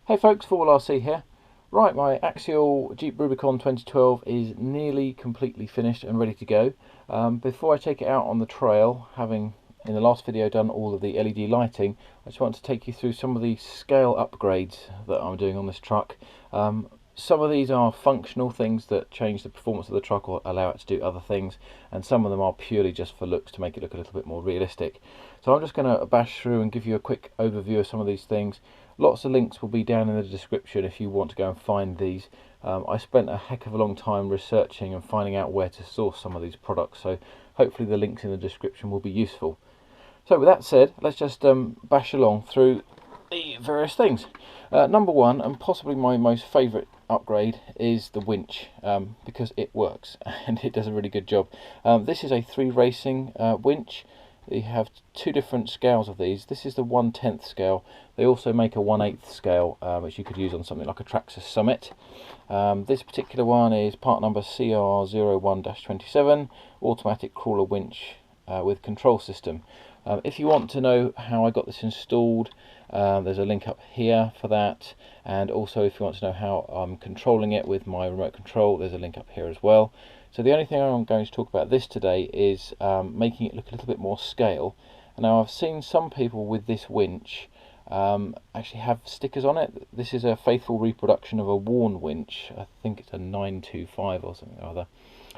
Hey folks, Four RC here. Right, my Axial Jeep Rubicon 2012 is nearly completely finished and ready to go. Before I take it out on the trail, having in the last video done all of the LED lighting, I just want to take you through some of the scale upgrades that I'm doing on this truck. Some of these are functional things that change the performance of the truck or allow it to do other things, and some of them are purely just for looks to make it look a little bit more realistic. So I'm just going to bash through and give you a quick overview of some of these things. Lots of links will be down in the description if you want to go and find these. I spent a heck of a long time researching and finding out where to source some of these products, so hopefully the links in the description will be useful. So with that said, let's just bash along through the various things. Number one, and possibly my most favourite upgrade, is the winch, because it works and it does a really good job. This is a 3 racing winch. They have 2 different scales of these. This is the 1/10 scale. They also make a 1/8 scale, which you could use on something like a Traxxas Summit. This particular one is part number CR01-27, automatic crawler winch with control system. If you want to know how I got this installed, there's a link up here for that, and also if you want to know how I'm controlling it with my remote control, there's a link up here as well. So the only thing I'm going to talk about this today is making it look a little bit more scale. Now I've seen some people with this winch actually have stickers on it. This is a faithful reproduction of a worn winch. I think it's a 925 or something or other.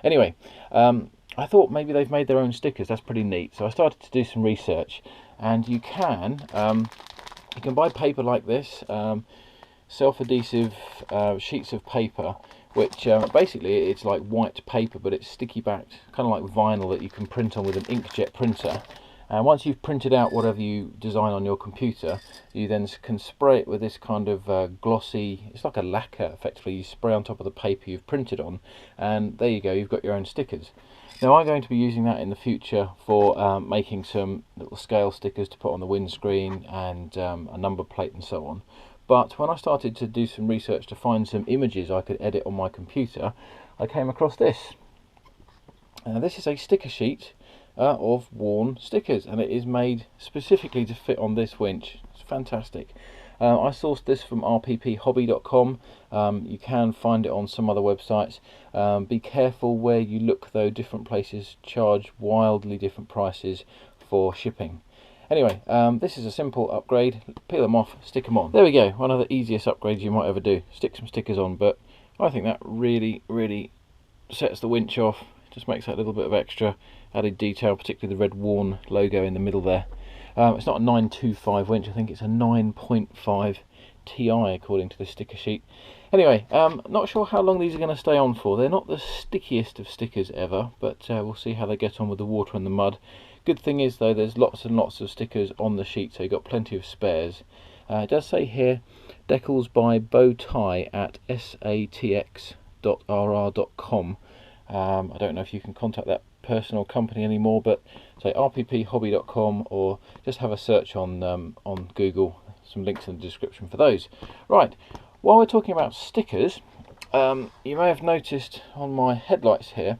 Anyway, I thought maybe they've made their own stickers. That's pretty neat. So I started to do some research, and you can buy paper like this, self-adhesive sheets of paper, which basically it's like white paper, but it's sticky backed, kind of like vinyl that you can print on with an inkjet printer. And once you've printed out whatever you design on your computer, you then can spray it with this kind of glossy, it's like a lacquer effectively. You spray on top of the paper you've printed on, and there you go, you've got your own stickers. Now I'm going to be using that in the future for making some little scale stickers to put on the windscreen and a number plate and so on. But when I started to do some research to find some images I could edit on my computer, I came across this. This is a sticker sheet of worn stickers, and it is made specifically to fit on this winch. It's fantastic. I sourced this from rpphobby.com. You can find it on some other websites. Be careful where you look though, different places charge wildly different prices for shipping. Anyway, this is a simple upgrade. Peel them off, stick them on. There we go, one of the easiest upgrades you might ever do. Stick some stickers on, but I think that really sets the winch off. Just makes that little bit of extra added detail, particularly the red worn logo in the middle there. It's not a 925 winch, I think it's a 9.5 Ti according to the sticker sheet. Anyway, not sure how long these are going to stay on for. They're not the stickiest of stickers ever, but we'll see how they get on with the water and the mud. Good thing is though, there's lots and lots of stickers on the sheet, so you've got plenty of spares. It does say here, decals by Bowtie at SATX.rr.com. I don't know if you can contact that person or company anymore, but say rpphobby.com, or just have a search on Google. Some links in the description for those. Right, while we're talking about stickers, you may have noticed on my headlights here,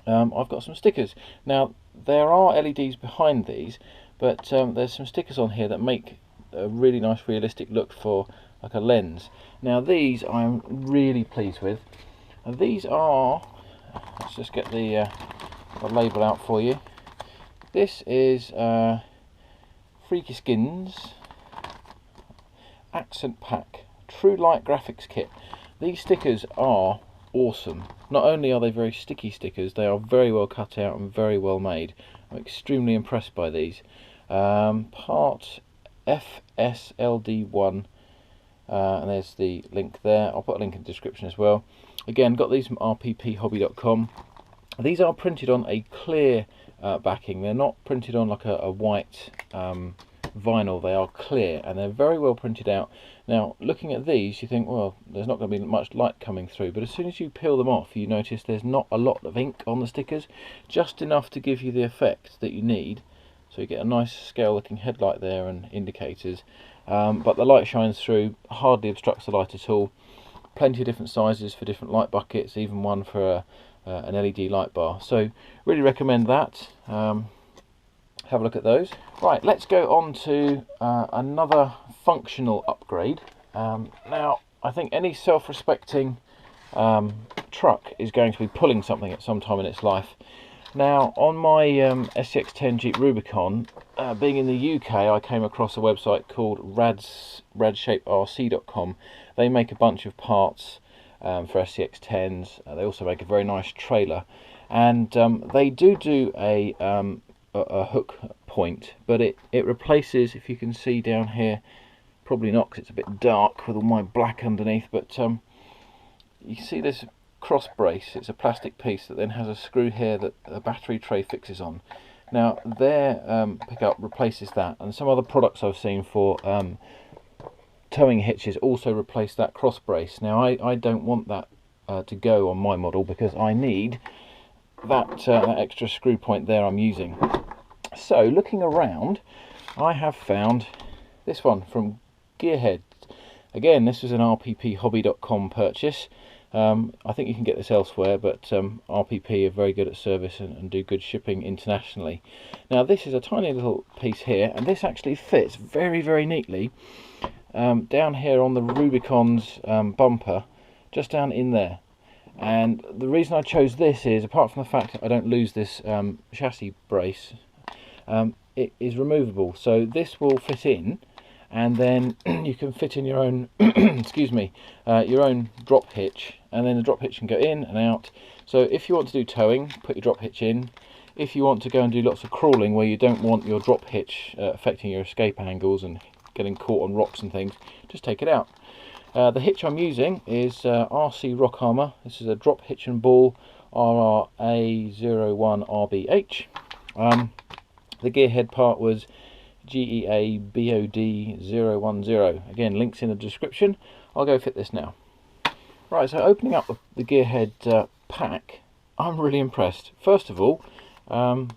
I've got some stickers. Now there are LEDs behind these, but there's some stickers on here that make a really nice realistic look for like a lens. Now these I'm really pleased with. And these are, let's just get the label out for you. This is Freaky Skins Accent Pack True Light Graphics Kit. These stickers are awesome. Not only are they very sticky stickers, they are very well cut out and very well made. I'm extremely impressed by these. Part FSLD1, and there's the link there. I'll put a link in the description as well. Again, got these from rpphobby.com. These are printed on a clear backing. They're not printed on like a white vinyl. They are clear and they're very well printed out. Now looking at these, you think, well, there's not going to be much light coming through, but as soon as you peel them off, you notice there's not a lot of ink on the stickers, just enough to give you the effect that you need. So you get a nice scale looking headlight there and indicators, but the light shines through, hardly obstructs the light at all. Plenty of different sizes for different light buckets, even one for an LED light bar. So really recommend that. Have a look at those. Right, let's go on to another functional upgrade. Now I think any self-respecting truck is going to be pulling something at some time in its life. Now on my SCX10 Jeep Rubicon, being in the UK, I came across a website called radshaperc.com. They make a bunch of parts for SCX10s. They also make a very nice trailer, and they do a hook point, but it replaces, if you can see down here, probably not because it's a bit dark with all my black underneath, but you see this cross brace. It's a plastic piece that then has a screw here that a battery tray fixes on. Now their pickup replaces that, and some other products I've seen for towing hitches also replace that cross brace. Now I don't want that to go on my model because I need that extra screw point there I'm using. So looking around, I have found this one from Gearhead. Again, this was an rpphobby.com purchase. I think you can get this elsewhere, but RPP are very good at service and do good shipping internationally. Now this is a tiny little piece here, and this actually fits very, very neatly down here on the Rubicon's bumper, just down in there. And the reason I chose this is, apart from the fact that I don't lose this chassis brace, it is removable, so this will fit in, and then you can fit in your own excuse me, your own drop hitch, and then the drop hitch can go in and out. So if you want to do towing, put your drop hitch in. If you want to go and do lots of crawling where you don't want your drop hitch affecting your escape angles and getting caught on rocks and things, just take it out. The hitch I'm using is RC Rock Armour. This is a drop hitch and ball RRA01RBH. The gearhead part was GEABOD010. Again, links in the description. I'll go fit this now. Right, so opening up the gearhead pack, I'm really impressed. First of all, you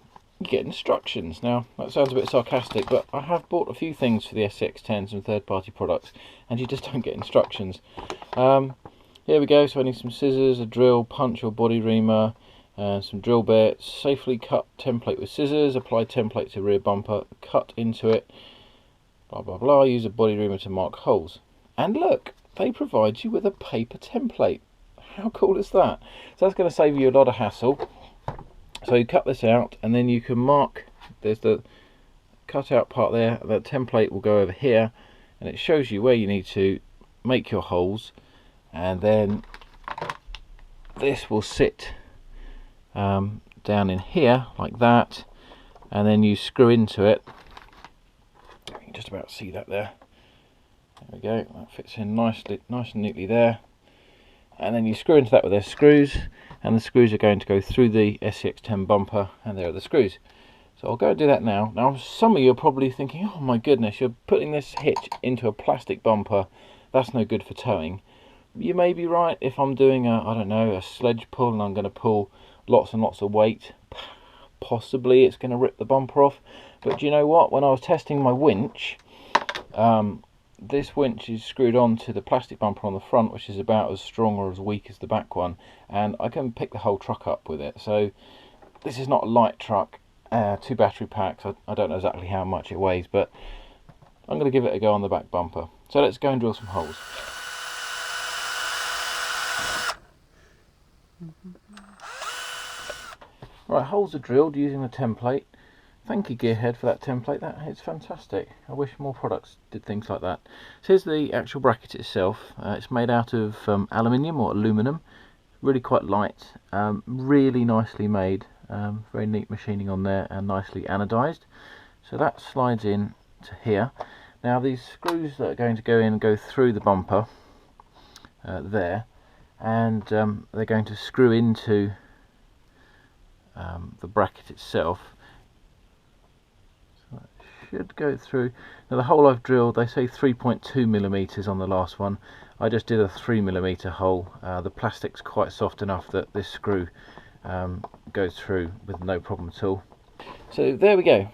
get instructions. Now, that sounds a bit sarcastic, but I have bought a few things for the SCX10s and third-party products, and you just don't get instructions. Here we go. So I need some scissors, a drill, punch or body reamer, some drill bits. Safely cut template with scissors, apply template to rear bumper, cut into it, blah blah blah. Use a body reamer to mark holes. And look, they provide you with a paper template. How cool is that? So that's going to save you a lot of hassle. So you cut this out, and then you can mark, there's the cut out part there, the template will go over here, and it shows you where you need to make your holes, and then this will sit down in here like that, and then you screw into it. You can just about see that there. There we go, that fits in nicely, nice and neatly there. And then you screw into that with their screws, and the screws are going to go through the SCX10 bumper, and there are the screws. So I'll go and do that now. Now some of you are probably thinking, oh my goodness, you're putting this hitch into a plastic bumper, that's no good for towing. You may be right. If I'm doing a, I don't know, a sledge pull, and I'm going to pull lots and lots of weight, possibly it's going to rip the bumper off. But do you know what, when I was testing my winch, this winch is screwed onto the plastic bumper on the front, which is about as strong or as weak as the back one, and I can pick the whole truck up with it. So this is not a light truck. 2 battery packs, I don't know exactly how much it weighs, but I'm going to give it a go on the back bumper. So let's go and drill some holes. Right, holes are drilled using the template. Thank you Gearhead for that template, it's fantastic. I wish more products did things like that. So here's the actual bracket itself. It's made out of aluminium or aluminum, really quite light, really nicely made, very neat machining on there, and nicely anodized. So that slides in to here. Now these screws that are going to go in and go through the bumper there, and they're going to screw into the bracket itself. So that should go through. Now the hole I've drilled, they say 3.2mm on the last one. I just did a 3mm hole. The plastic's quite soft enough that this screw goes through with no problem at all. So there we go.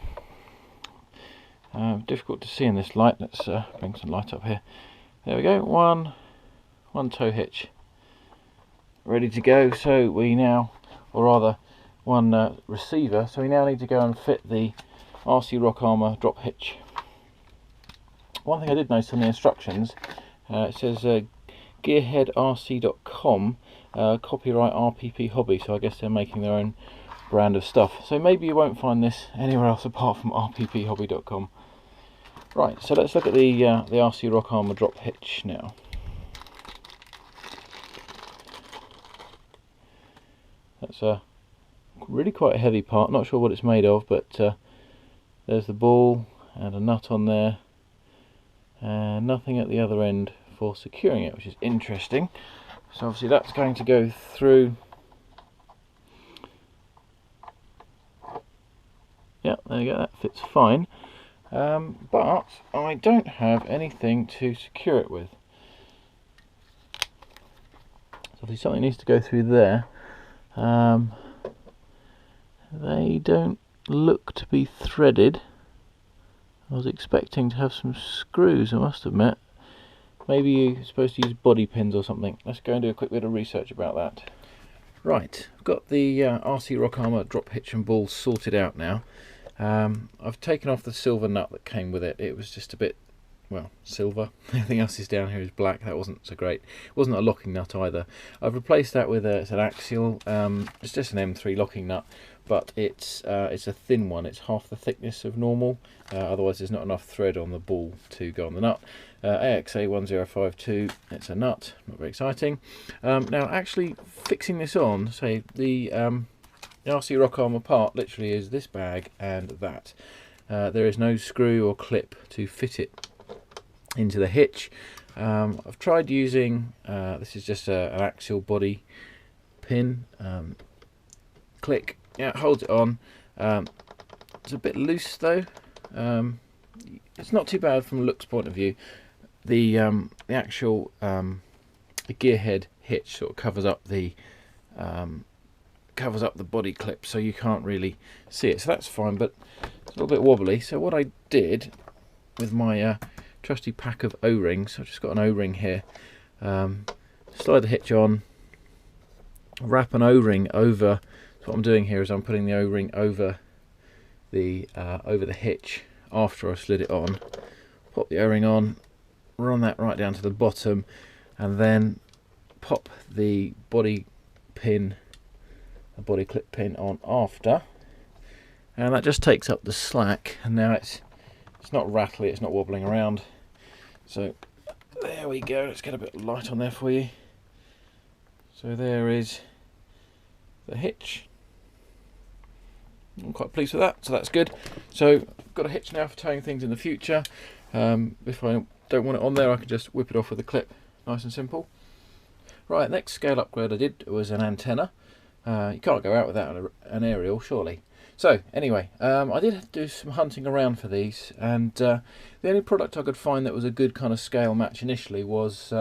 Difficult to see in this light. Let's bring some light up here. There we go. One tow hitch ready to go. So we now, or rather one receiver, so we now need to go and fit the RC Rock Armour drop hitch. One thing I did notice on the instructions, It says gearheadrc.com, copyright RPP Hobby, so I guess they're making their own brand of stuff. So maybe you won't find this anywhere else apart from rpphobby.com. Right, so let's look at the RC Rock Armour drop hitch now. That's a really quite a heavy part, not sure what it's made of, but there's the ball and a nut on there, and nothing at the other end for securing it, which is interesting. So obviously that's going to go through. Yeah, there you go, that fits fine. But I don't have anything to secure it with. So obviously something needs to go through there. They don't look to be threaded. I was expecting to have some screws, I must admit. Maybe you're supposed to use body pins or something. Let's go and do a quick bit of research about that. Right, I've got the RC Rock Armour drop hitch and ball sorted out now. I've taken off the silver nut that came with it. It was just a bit, well, silver. Everything else is down here is black. That wasn't so great. It wasn't a locking nut either. I've replaced that with it's an Axial. It's just an M3 locking nut, but it's a thin one. It's half the thickness of normal. Otherwise, there's not enough thread on the ball to go on the nut. AXA1052. It's a nut. Not very exciting. Now, actually fixing this on, say the RC Rock Armour part literally is this bag and that. There is no screw or clip to fit it into the hitch. I've tried using, this is just an axial body pin. Click, yeah, it holds it on. It's a bit loose though. It's not too bad from a looks point of view. The actual the gear head hitch sort of covers up the body clip, so you can't really see it, so that's fine, but it's a little bit wobbly. So what I did with my trusty pack of O-rings, I've just got an O-ring here, slide the hitch on, wrap an O-ring over. So what I'm doing here is I'm putting the O-ring over the hitch after I slid it on, pop the O-ring on, run that right down to the bottom, and then pop the body pin, a body clip pin on after, and that just takes up the slack, and now it's not rattly, it's not wobbling around. So there we go. Let's get a bit of light on there for you. So there is the hitch. I'm quite pleased with that, so that's good. So I've got a hitch now for towing things in the future. If I don't want it on there, I can just whip it off with a clip, nice and simple. Right, next scale upgrade I did was an antenna. You can't go out without an aerial, surely. So anyway, I did do some hunting around for these, and the only product I could find that was a good kind of scale match initially was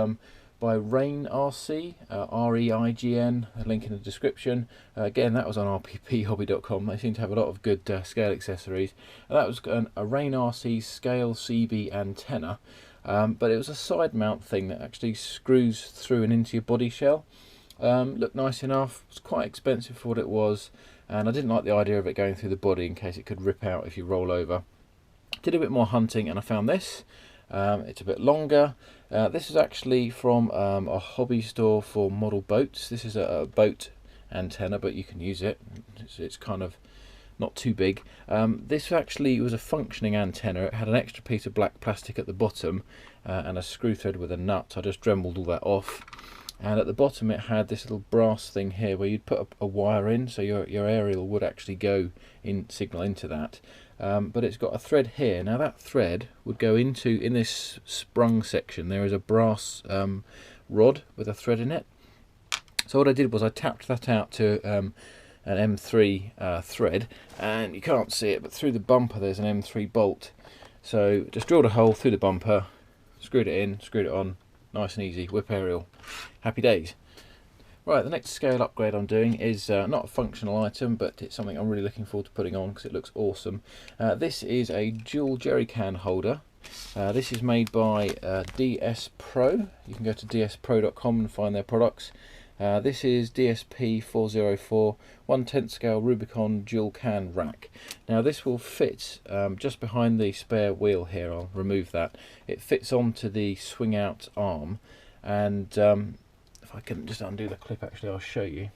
by Rain RC, R-E-I-G-N, a link in the description. Again, that was on rpphobby.com. They seem to have a lot of good scale accessories. And that was a Rain RC scale CB antenna, but it was a side mount thing that actually screws through and into your body shell. Looked nice enough. It was quite expensive for what it was, and I didn't like the idea of it going through the body in case it could rip out if you roll over. Did a bit more hunting and I found this. It's a bit longer. This is actually from a hobby store for model boats. This is a boat antenna, but you can use it. It's kind of not too big. This actually was a functioning antenna. It had an extra piece of black plastic at the bottom and a screw thread with a nut. I just dremelled all that off. And at the bottom it had this little brass thing here where you'd put a wire in, so your aerial would actually go in, signal into that. But it's got a thread here. Now that thread would go in this sprung section. There is a brass rod with a thread in it. So what I did was I tapped that out to an M3 thread, and you can't see it, but through the bumper there's an M3 bolt. So just drilled a hole through the bumper, screwed it in, screwed it on, nice and easy, whip aerial, happy days. Right, the next scale upgrade I'm doing is not a functional item, but it's something I'm really looking forward to putting on because it looks awesome. This is a dual jerry can holder. This is made by DS Pro. You can go to dspro.com and find their products. This is DSP404 1/10 scale Rubicon dual can rack. Now this will fit just behind the spare wheel here. I'll remove that. It fits onto the swing out arm, and if I can just undo the clip, actually I'll show you.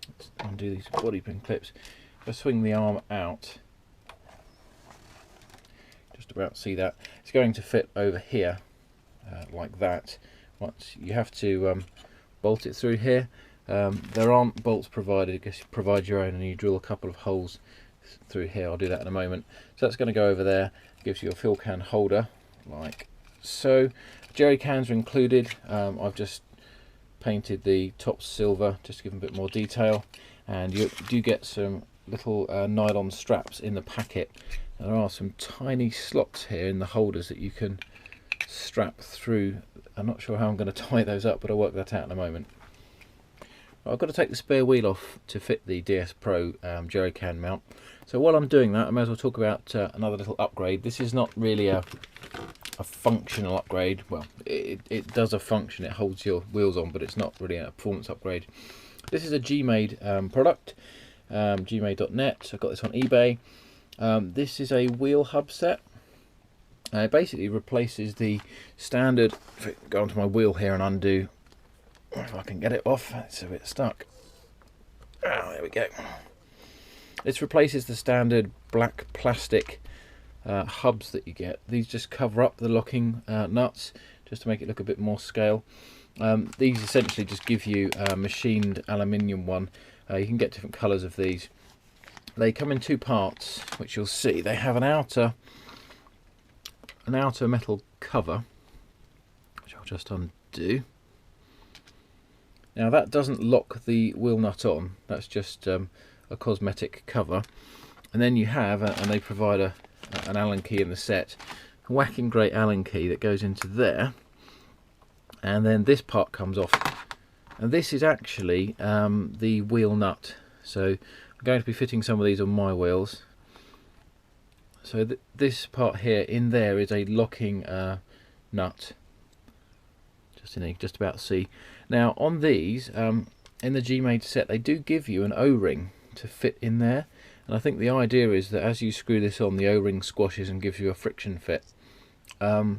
Let's undo these body pin clips. If I swing the arm out, just about see that, it's going to fit over here like that. Once you have to bolt it through here. There aren't bolts provided. I guess you provide your own, and you drill a couple of holes through here. I'll do that in a moment. So that's going to go over there. Gives you a fill can holder like so. Jerry cans are included. I've just painted the top silver just to give them a bit more detail, and you do get some little nylon straps in the packet. There are some tiny slots here in the holders that you can strap through. I'm not sure how I'm going to tie those up, but I'll work that out in a moment. Well, I've got to take the spare wheel off to fit the DS Pro jerry can mount. So while I'm doing that, I may as well talk about another little upgrade. This is not really a functional upgrade. Well, it does a function, it holds your wheels on, but it's not really a performance upgrade. This is a Gmade product, gmade.net. I got this on eBay. This is a wheel hub set. It basically replaces the standard. If I go onto my wheel here and undo, if I can get it off, it's a bit stuck. Oh, there we go. This replaces the standard black plastic hubs that you get. These just cover up the locking nuts just to make it look a bit more scale. These essentially just give you a machined aluminium one. You can get different colours of these. They come in two parts, which you'll see. They have an outer metal cover, which I'll just undo. Now that doesn't lock the wheel nut on, that's just a cosmetic cover. And then you have, and they provide an Allen key in the set, a whacking great Allen key that goes into there, and then this part comes off, and this is actually the wheel nut. So I'm going to be fitting some of these on my wheels. So this part here in there is a locking nut, just about to see. Now on these, in the Gmade set, they do give you an O-ring to fit in there, and I think the idea is that as you screw this on, the O-ring squashes and gives you a friction fit.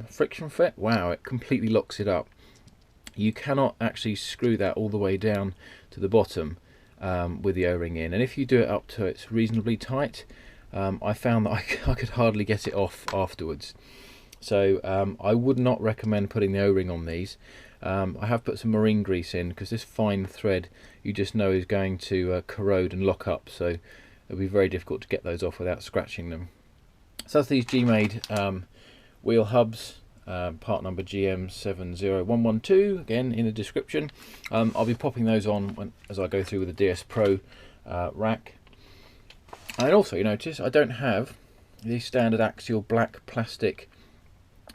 Friction fit? Wow, it completely locks it up. You cannot actually screw that all the way down to the bottom with the O-ring in, and if you do it up to it's reasonably tight, I found that I could hardly get it off afterwards. So I would not recommend putting the O-ring on these. I have put some marine grease in because this fine thread you just know is going to corrode and lock up, so it'll be very difficult to get those off without scratching them. So that's these Gmade wheel hubs, part number GM70112, again in the description. I'll be popping those on as I go through with the DS Pro rack. And also, you notice I don't have the standard Axial black plastic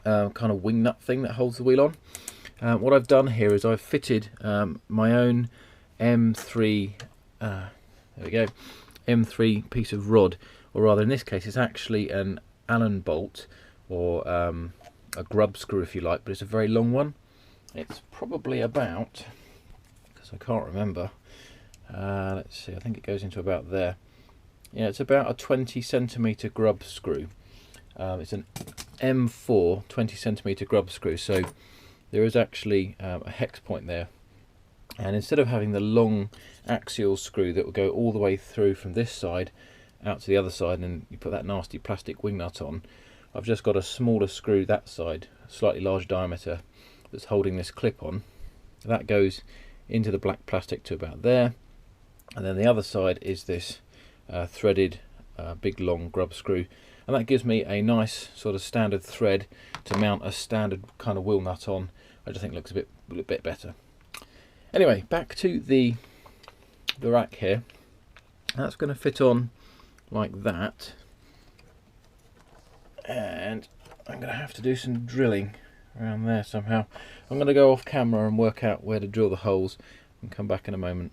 kind of wing nut thing that holds the wheel on. What I've done here is I've fitted my own M3 there we go, M3 piece of rod, or rather in this case it's actually an Allen bolt, or a grub screw if you like, but it's a very long one. It's probably about, because I can't remember, let's see, I think it goes into about there. Yeah, it's about a 20cm grub screw. It's an M4 20cm grub screw, so there is actually a hex point there. And instead of having the long axial screw that will go all the way through from this side out to the other side, and you put that nasty plastic wing nut on, I've just got a smaller screw that side, slightly larger diameter, that's holding this clip on. That goes into the black plastic to about there, and then the other side is this threaded big long grub screw, and that gives me a nice sort of standard thread to mount a standard kind of wheel nut on. I just think it looks a bit better. Anyway, back to the rack here. That's going to fit on like that, and I'm going to have to do some drilling around there somehow. I'm going to go off camera and work out where to drill the holes and come back in a moment.